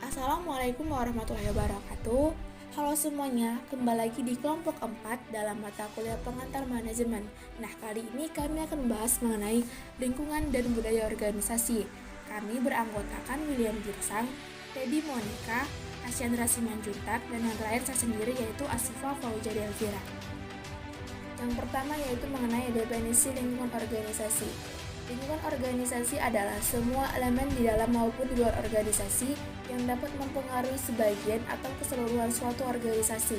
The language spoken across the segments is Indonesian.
Assalamualaikum warahmatullahi wabarakatuh. Halo semuanya, kembali lagi di kelompok 4 dalam mata kuliah pengantar manajemen. Nah, kali ini kami akan membahas mengenai lingkungan dan budaya organisasi. Kami beranggotakan William Girsang, Teddy Monica, Asyandra Simanjuntak, dan yang terakhir saya sendiri yaitu Asifa Fauja Delvira. Yang pertama yaitu mengenai definisi lingkungan organisasi. Lingkungan organisasi adalah semua elemen di dalam maupun di luar organisasi yang dapat mempengaruhi sebagian atau keseluruhan suatu organisasi.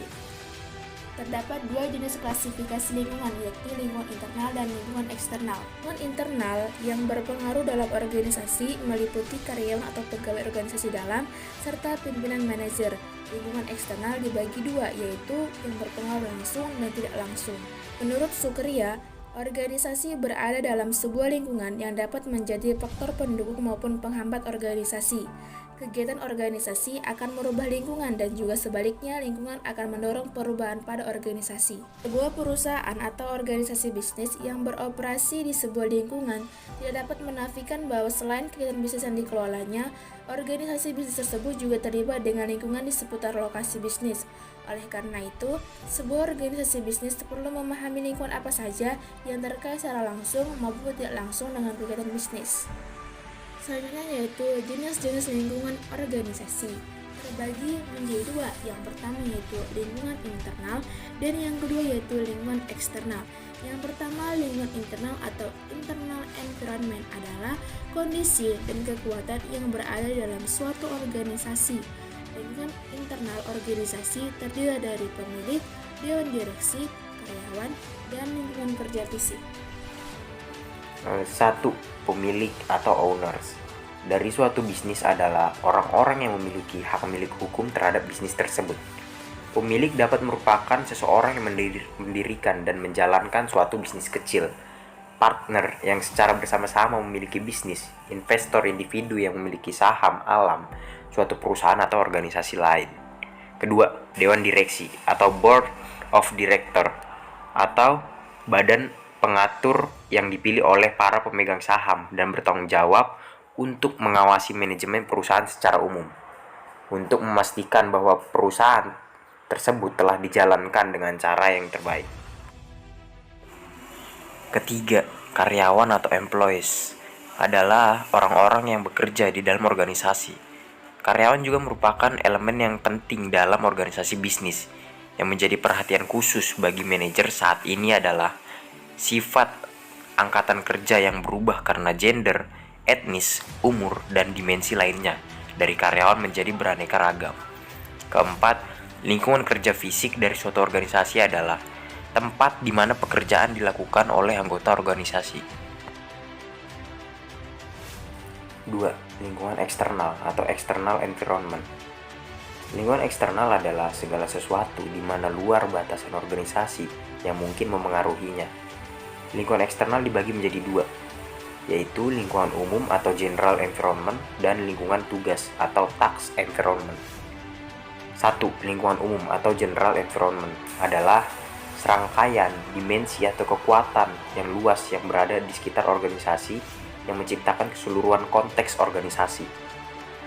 Terdapat dua jenis klasifikasi lingkungan, yaitu lingkungan internal dan lingkungan eksternal. Lingkungan internal yang berpengaruh dalam organisasi meliputi karyawan atau pegawai organisasi dalam, serta pimpinan manajer. Lingkungan eksternal dibagi dua, yaitu yang berpengaruh langsung dan tidak langsung. Menurut Sukriya, organisasi berada dalam sebuah lingkungan yang dapat menjadi faktor pendukung maupun penghambat organisasi. Kegiatan organisasi akan merubah lingkungan dan juga sebaliknya lingkungan akan mendorong perubahan pada organisasi. Sebuah perusahaan atau organisasi bisnis yang beroperasi di sebuah lingkungan tidak dapat menafikan bahwa selain kegiatan bisnis yang dikelolanya, organisasi bisnis tersebut juga terlibat dengan lingkungan di seputar lokasi bisnis. Oleh karena itu, sebuah organisasi bisnis perlu memahami lingkungan apa saja yang terkait secara langsung maupun tidak langsung dengan kegiatan bisnis. Selanjutnya yaitu jenis-jenis lingkungan organisasi. Terbagi menjadi dua, yang pertama yaitu lingkungan internal dan yang kedua yaitu lingkungan eksternal. Yang pertama, lingkungan internal atau internal environment adalah kondisi dan kekuatan yang berada dalam suatu organisasi. Lingkungan internal organisasi terdiri dari pemilik, dewan direksi, karyawan, dan lingkungan kerja fisik. 1. Pemilik atau owners. Dari suatu bisnis adalah orang-orang yang memiliki hak milik hukum terhadap bisnis tersebut. Pemilik dapat merupakan seseorang yang mendirikan dan menjalankan suatu bisnis kecil. Partner yang secara bersama-sama memiliki bisnis. Investor individu yang memiliki saham alam suatu perusahaan atau organisasi lain. Kedua, dewan direksi atau board of director atau badan pengatur yang dipilih oleh para pemegang saham dan bertanggung jawab untuk mengawasi manajemen perusahaan secara umum, untuk memastikan bahwa perusahaan tersebut telah dijalankan dengan cara yang terbaik. Ketiga, karyawan atau employees adalah orang-orang yang bekerja di dalam organisasi. Karyawan juga merupakan elemen yang penting dalam organisasi bisnis. Yang menjadi perhatian khusus bagi manajer saat ini adalah sifat angkatan kerja yang berubah karena gender, etnis, umur, dan dimensi lainnya dari karyawan menjadi beraneka ragam. Keempat, lingkungan kerja fisik dari suatu organisasi adalah tempat di mana pekerjaan dilakukan oleh anggota organisasi. 2. Lingkungan eksternal atau external environment. Lingkungan eksternal adalah segala sesuatu di mana luar batasan organisasi yang mungkin memengaruhinya. Lingkungan eksternal dibagi menjadi dua, yaitu lingkungan umum atau general environment dan lingkungan tugas atau task environment. 1. Lingkungan umum atau general environment adalah serangkaian dimensi atau kekuatan yang luas yang berada di sekitar organisasi yang menciptakan keseluruhan konteks organisasi.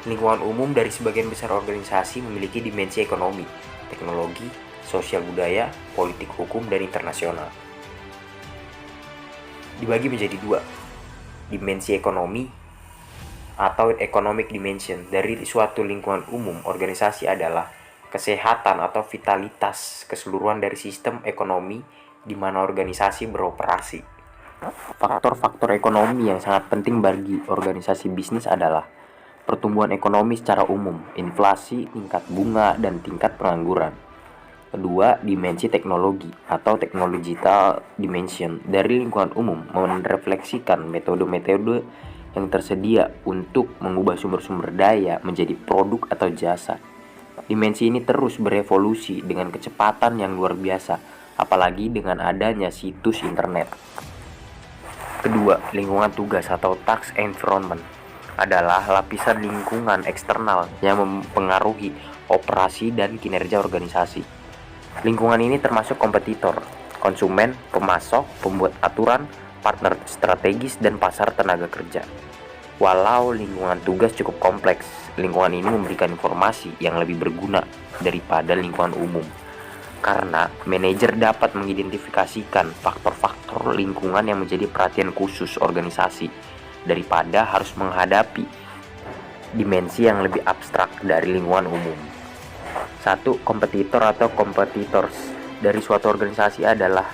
Lingkungan umum dari sebagian besar organisasi memiliki dimensi ekonomi, teknologi, sosial budaya, politik hukum, dan internasional. Dibagi menjadi dua, dimensi ekonomi atau economic dimension dari suatu lingkungan umum organisasi adalah kesehatan atau vitalitas keseluruhan dari sistem ekonomi di mana organisasi beroperasi. Faktor-faktor ekonomi yang sangat penting bagi organisasi bisnis adalah pertumbuhan ekonomi secara umum, inflasi, tingkat bunga, dan tingkat pengangguran. Kedua, dimensi teknologi atau technological dimension dari lingkungan umum merefleksikan metode-metode yang tersedia untuk mengubah sumber-sumber daya menjadi produk atau jasa. Dimensi ini terus berevolusi dengan kecepatan yang luar biasa, apalagi dengan adanya situs internet. Kedua, lingkungan tugas atau task environment adalah lapisan lingkungan eksternal yang mempengaruhi operasi dan kinerja organisasi. Lingkungan ini termasuk kompetitor, konsumen, pemasok, pembuat aturan, partner strategis, dan pasar tenaga kerja. Walau lingkungan tugas cukup kompleks, lingkungan ini memberikan informasi yang lebih berguna daripada lingkungan umum. Karena manajer dapat mengidentifikasikan faktor-faktor lingkungan yang menjadi perhatian khusus organisasi daripada harus menghadapi dimensi yang lebih abstrak dari lingkungan umum. 1. Kompetitor atau competitors dari suatu organisasi adalah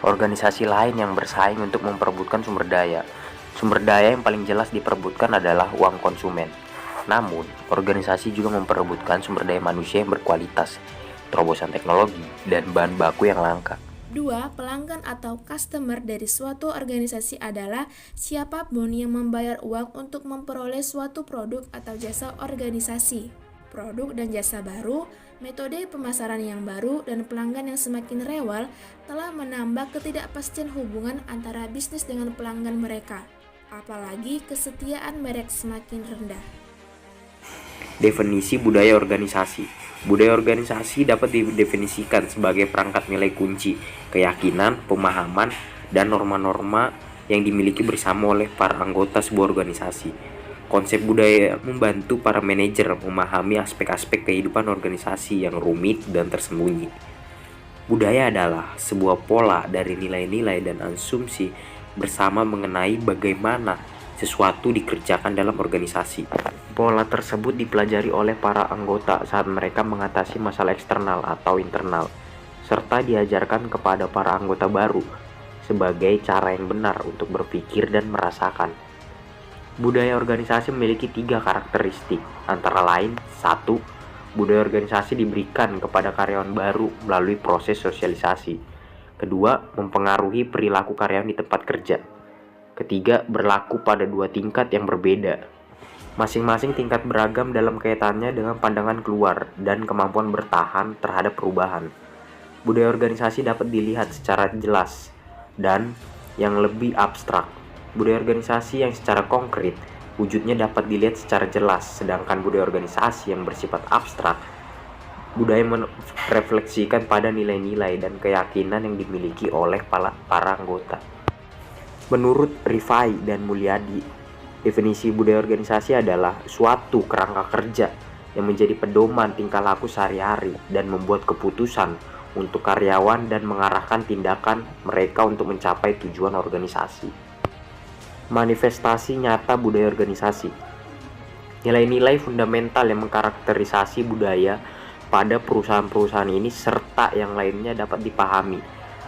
organisasi lain yang bersaing untuk memperebutkan sumber daya. Sumber daya yang paling jelas diperebutkan adalah uang konsumen. Namun, organisasi juga memperebutkan sumber daya manusia yang berkualitas, terobosan teknologi, dan bahan baku yang langka. 2. Pelanggan atau customer dari suatu organisasi adalah siapapun yang membayar uang untuk memperoleh suatu produk atau jasa organisasi. Produk dan jasa baru, metode pemasaran yang baru, dan pelanggan yang semakin rewel telah menambah ketidakpastian hubungan antara bisnis dengan pelanggan mereka. Apalagi kesetiaan merek semakin rendah. Definisi budaya organisasi. Budaya organisasi dapat didefinisikan sebagai perangkat nilai kunci, keyakinan, pemahaman, dan norma-norma yang dimiliki bersama oleh para anggota sebuah organisasi. Konsep budaya membantu para manajer memahami aspek-aspek kehidupan organisasi yang rumit dan tersembunyi. Budaya adalah sebuah pola dari nilai-nilai dan asumsi bersama mengenai bagaimana sesuatu dikerjakan dalam organisasi. Pola tersebut dipelajari oleh para anggota saat mereka mengatasi masalah eksternal atau internal, serta diajarkan kepada para anggota baru sebagai cara yang benar untuk berpikir dan merasakan. Budaya organisasi memiliki 3 karakteristik, antara lain 1. Budaya organisasi diberikan kepada karyawan baru melalui proses sosialisasi. Kedua, mempengaruhi perilaku karyawan di tempat kerja. Ketiga, berlaku pada 2 tingkat yang berbeda. Masing-masing tingkat beragam dalam kaitannya dengan pandangan keluar dan kemampuan bertahan terhadap perubahan. Budaya organisasi dapat dilihat secara jelas dan yang lebih abstrak. Budaya organisasi yang secara konkret wujudnya dapat dilihat secara jelas, sedangkan budaya organisasi yang bersifat abstrak, budaya merefleksikan pada nilai-nilai dan keyakinan yang dimiliki oleh para anggota. Menurut Rifai dan Mulyadi, definisi budaya organisasi adalah suatu kerangka kerja yang menjadi pedoman tingkah laku sehari-hari dan membuat keputusan untuk karyawan dan mengarahkan tindakan mereka untuk mencapai tujuan organisasi. Manifestasi nyata budaya organisasi. Nilai-nilai fundamental yang mengkarakterisasi budaya pada perusahaan-perusahaan ini serta yang lainnya dapat dipahami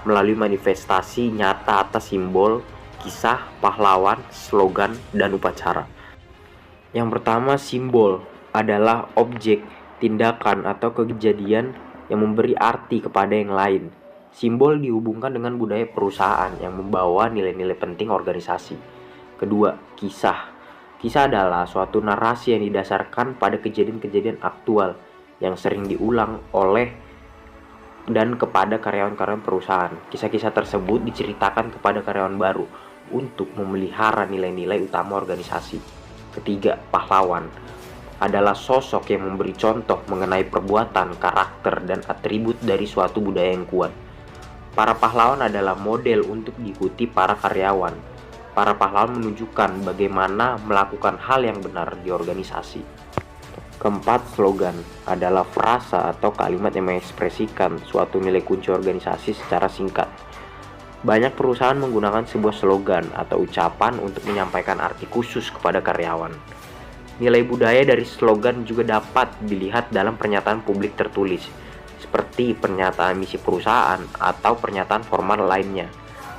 melalui manifestasi nyata atas simbol, kisah, pahlawan, slogan, dan upacara. Yang pertama, simbol adalah objek, tindakan, atau kejadian yang memberi arti kepada yang lain. Simbol dihubungkan dengan budaya perusahaan yang membawa nilai-nilai penting organisasi. Kedua, kisah. Kisah adalah suatu narasi yang didasarkan pada kejadian-kejadian aktual yang sering diulang oleh dan kepada karyawan-karyawan perusahaan. Kisah-kisah tersebut diceritakan kepada karyawan baru untuk memelihara nilai-nilai utama organisasi. Ketiga, pahlawan adalah sosok yang memberi contoh mengenai perbuatan, karakter, dan atribut dari suatu budaya yang kuat. Para pahlawan adalah model untuk diikuti para karyawan. Para pahlawan menunjukkan bagaimana melakukan hal yang benar di organisasi. Keempat, slogan adalah frasa atau kalimat yang mengekspresikan suatu nilai kunci organisasi secara singkat. Banyak perusahaan menggunakan sebuah slogan atau ucapan untuk menyampaikan arti khusus kepada karyawan. Nilai budaya dari slogan juga dapat dilihat dalam pernyataan publik tertulis, seperti pernyataan misi perusahaan atau pernyataan formal lainnya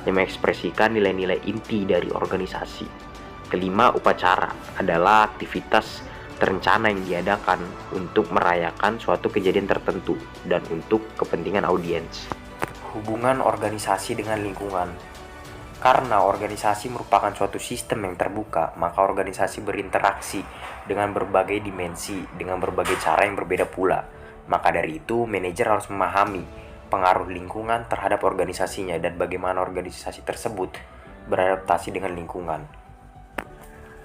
yang mengekspresikan nilai-nilai inti dari organisasi. Kelima, upacara adalah aktivitas terencana yang diadakan untuk merayakan suatu kejadian tertentu dan untuk kepentingan audiens. Hubungan organisasi dengan lingkungan. Karena organisasi merupakan suatu sistem yang terbuka, maka organisasi berinteraksi dengan berbagai dimensi, dengan berbagai cara yang berbeda pula. Maka dari itu, manajer harus memahami pengaruh lingkungan terhadap organisasinya dan bagaimana organisasi tersebut beradaptasi dengan lingkungan.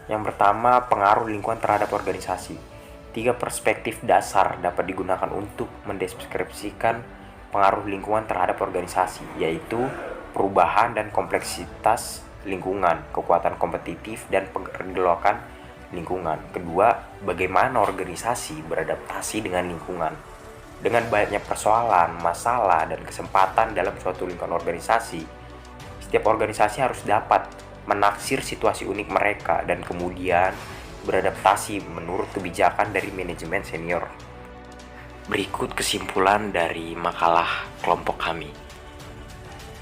Yang pertama, pengaruh lingkungan terhadap organisasi. 3 perspektif dasar dapat digunakan untuk mendeskripsikan pengaruh lingkungan terhadap organisasi, yaitu perubahan dan kompleksitas lingkungan, kekuatan kompetitif, dan pergolakan lingkungan. Kedua, bagaimana organisasi beradaptasi dengan lingkungan. Dengan banyaknya persoalan, masalah, dan kesempatan dalam suatu lingkungan organisasi, setiap organisasi harus dapat menaksir situasi unik mereka dan kemudian beradaptasi menurut kebijakan dari manajemen senior. Berikut kesimpulan dari makalah kelompok kami.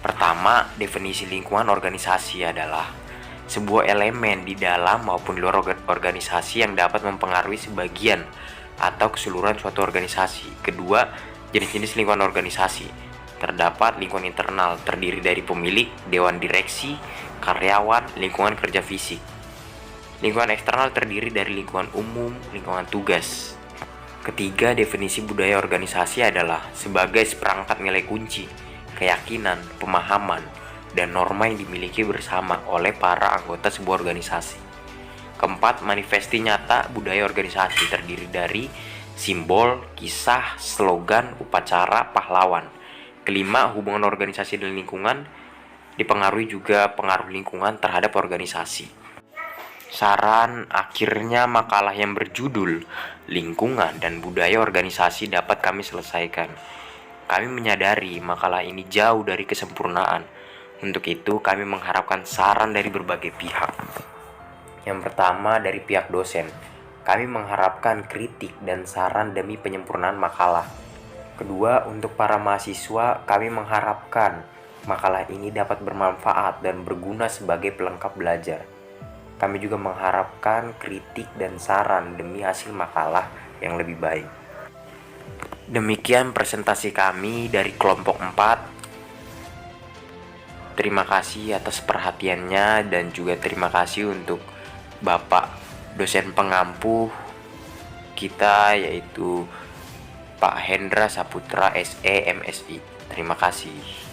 Pertama, definisi lingkungan organisasi adalah sebuah elemen di dalam maupun di luar organisasi yang dapat mempengaruhi sebagian atau keseluruhan suatu organisasi. Kedua, jenis-jenis lingkungan organisasi. Terdapat lingkungan internal terdiri dari pemilik, dewan direksi, karyawan, lingkungan kerja fisik. Lingkungan eksternal terdiri dari lingkungan umum, lingkungan tugas. Ketiga, definisi budaya organisasi adalah sebagai seperangkat nilai kunci, keyakinan, pemahaman, dan norma yang dimiliki bersama oleh para anggota sebuah organisasi. Keempat, manifesti nyata budaya organisasi terdiri dari simbol, kisah, slogan, upacara, pahlawan. Kelima, hubungan organisasi dan lingkungan dipengaruhi juga pengaruh lingkungan terhadap organisasi. Saran akhirnya makalah yang berjudul Lingkungan dan Budaya Organisasi dapat kami selesaikan. Kami menyadari makalah ini jauh dari kesempurnaan. Untuk itu kami mengharapkan saran dari berbagai pihak. Yang pertama dari pihak dosen. Kami mengharapkan kritik dan saran demi penyempurnaan makalah. Kedua, untuk para mahasiswa, kami mengharapkan makalah ini dapat bermanfaat dan berguna sebagai pelengkap belajar. Kami juga mengharapkan kritik dan saran demi hasil makalah yang lebih baik. Demikian presentasi kami dari kelompok 4. Terima kasih atas perhatiannya dan juga terima kasih untuk Bapak dosen pengampu kita yaitu Pak Hendra Saputra SE MSI. Terima kasih.